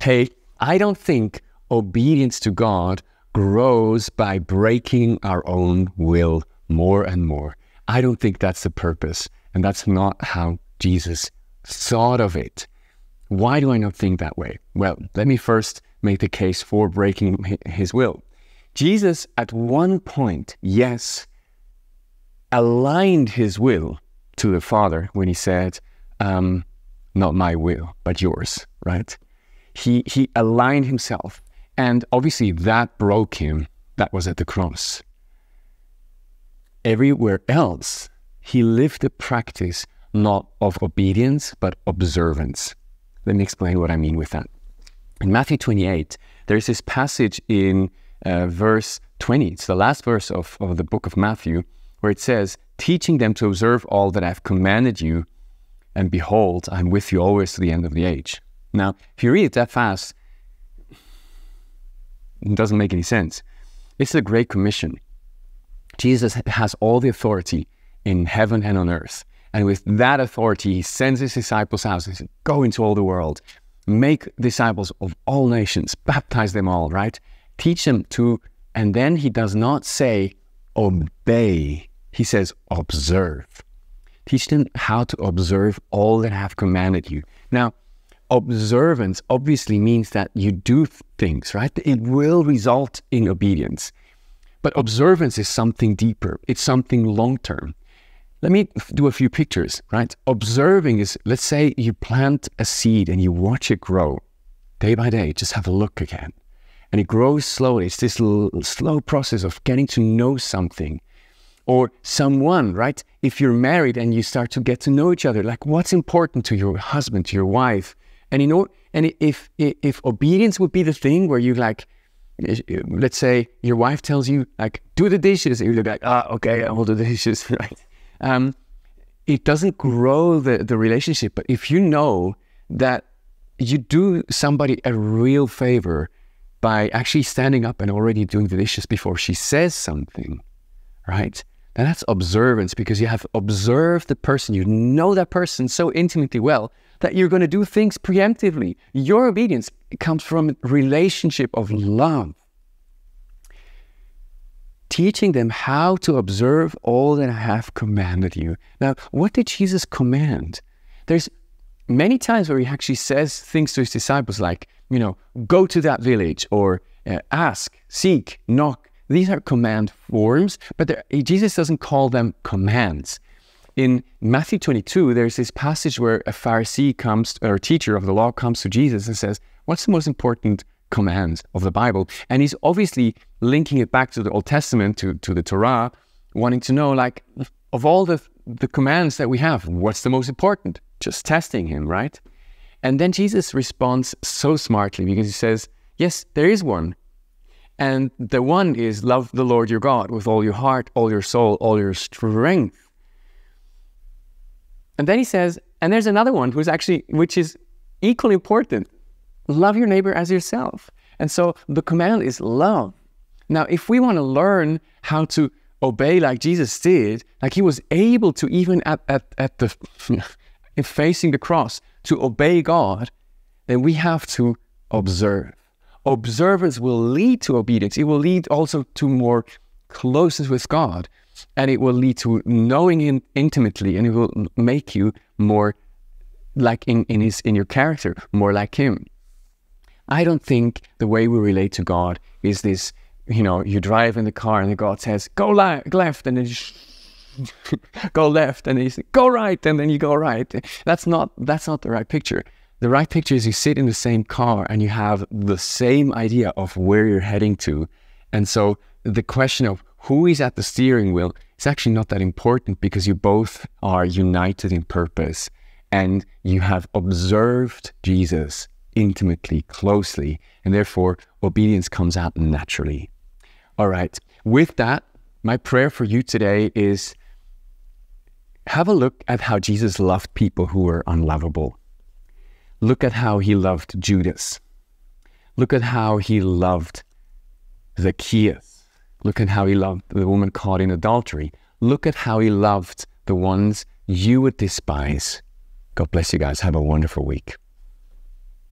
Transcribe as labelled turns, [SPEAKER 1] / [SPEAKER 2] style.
[SPEAKER 1] Hey, I don't think obedience to God grows by breaking our own will more and more. I don't think that's the purpose, and that's not how Jesus thought of it. Why do I not think that way? Well, let me first make the case for breaking his will. Jesus, at one point, yes, aligned his will to the Father when he said, not my will, but yours, right? He aligned himself, and obviously that broke him. That was at the cross. Everywhere else, he lived the practice not of obedience, but observance. Let me explain what I mean with that. In Matthew 28, there's this passage in verse 20. It's the last verse of the book of Matthew, where it says, teaching them to observe all that I have commanded you, and behold, I'm with you always to the end of the age. Now, if you read it that fast, it doesn't make any sense. It's a great commission. Jesus has all the authority in heaven and on earth. And with that authority, he sends his disciples out and says, go into all the world, make disciples of all nations, baptize them all, right? Teach them to, and then he does not say obey. He says observe. Teach them how to observe all that I have commanded you. Now, observance obviously means that you do things, right? It will result in obedience. But observance is something deeper. It's something long-term. Let me do a few pictures, right? Observing is, let's say you plant a seed and you watch it grow day by day. Just have a look again. And it grows slowly. It's this slow process of getting to know something. Or someone, right? If you're married and you start to get to know each other, like what's important to your husband, to your wife. And you know, and if obedience would be the thing where you like, let's say your wife tells you like, do the dishes. And you're like, okay, I will do the dishes, right? It doesn't grow the relationship. But if you know that you do somebody a real favor by actually standing up and already doing the dishes before she says something, right? And that's observance, because you have observed the person. You know that person so intimately well that you're going to do things preemptively. Your obedience comes from a relationship of love. Teaching them how to observe all that I have commanded you. Now, what did Jesus command? There's many times where he actually says things to his disciples like, you know, go to that village, or ask, seek, knock. These are command forms, but Jesus doesn't call them commands. In Matthew 22, there's this passage where a Pharisee comes, or a teacher of the law comes to Jesus and says, what's the most important commands of the Bible? And he's obviously linking it back to the Old Testament, to the Torah, wanting to know, like, of all the commands that we have, what's the most important? Just testing him, right? And then Jesus responds so smartly, because he says, yes, there is one. And the one is love the Lord your God with all your heart, all your soul, all your strength. And then he says, and there's another one which is equally important. Love your neighbor as yourself. And so the command is love. Now, if we want to learn how to obey like Jesus did, like he was able to, even at the facing the cross, to obey God, then we have to observe. Observance will lead to obedience. It will lead also to more closeness with God. And it will lead to knowing him intimately, and it will make you more like in your character, more like him. I don't think the way we relate to God is this, you know, you drive in the car and God says, go left, and then you go left, and then you say, go right, and then you go right. That's not the right picture. The right picture is you sit in the same car and you have the same idea of where you're heading to. And so the question of who is at the steering wheel is actually not that important, because you both are united in purpose and you have observed Jesus intimately, closely, and therefore obedience comes out naturally. All right. With that, my prayer for you today is have a look at how Jesus loved people who were unlovable. Look at how he loved Judas. Look at how he loved Zacchaeus. Look at how he loved the woman caught in adultery. Look at how he loved the ones you would despise. God bless you guys. Have a wonderful week.